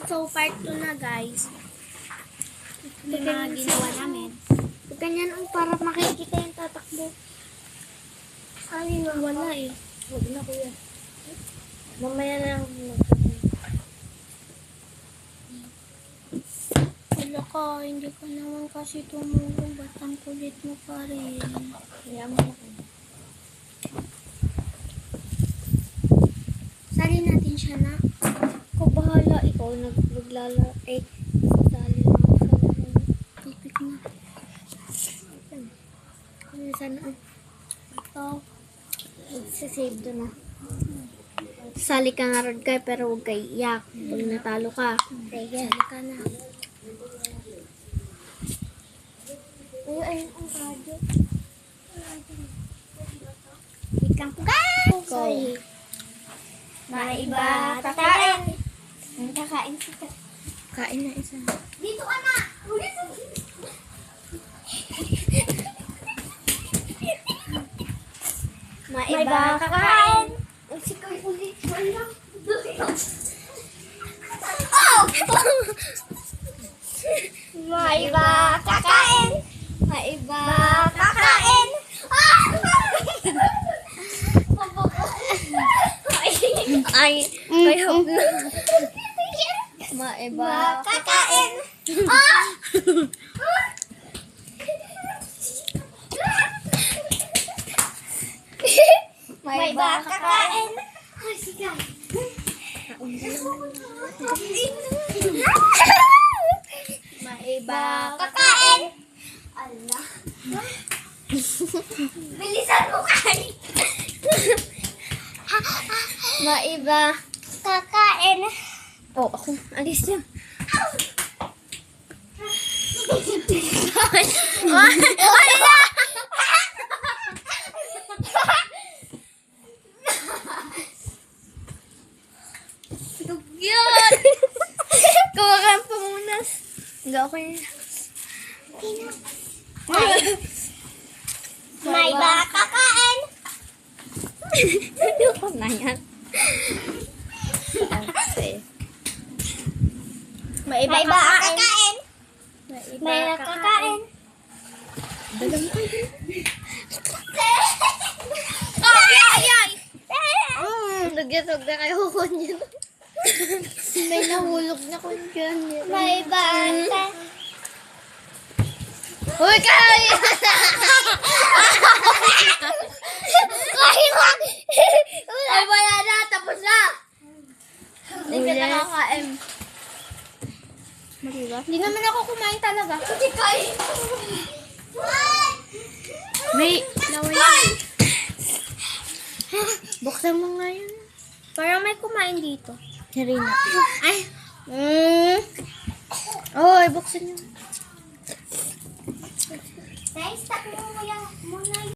So, part 2 na, guys. Ito yung mga ginawa namin. Ganyan ang para makikita yung tatakbo. Ay, wala eh. Huwag na kuya. Mamaya na lang. Wala ka, hindi ka naman kasi tumulong. Ba't ang kulit mo pa rin? Kaya mo na kuya. Sali natin siya na. Ikaw bahala. Ikaw naglala. Sali lang ako sa laro. Topic na. Ano sana? Ito. Magsasave doon na. Sali ka nga ron kay pero huwag kay iyak. Pag natalo ka. Sige, sali ka na. Ayun ang radyo. Wait lang po, guys. Sorry. May iba kakain. Kakain sila. Kain na isa. Dito, anak! May iba kakain. Ang sikaw ulit. Wala. Oh! May iba kakain. May iba. Kakain. Ah! Ay, I hope na. May iba. Kakain. Ah! May iba kakain. Ay, sige. May iba. Kakain. Allah. Bilisan mo kain. May iba. Kakain. Oh, ako. Alis niya. Dugyot! Kumakan pa muna. Hindi ako yun. May iba kakain. Hindi ako na yan. May May iba kakain. May May iba kakain. Dalam ko yun. Ay! Dugyot, huwag na kayo kukunyan. May nahulog na kunyan. May iba kakain. Uy, kaya! Kain lang! Ay, wala na. Tapos na. Hindi ka nakaka-M. Diba? Hindi naman ako kumain talaga. Hindi kain. May nawala. Buksan mo nga yun. Parang may kumain dito. Sarina. Ay! Oy, buksan nyo. Guys, stop mo muna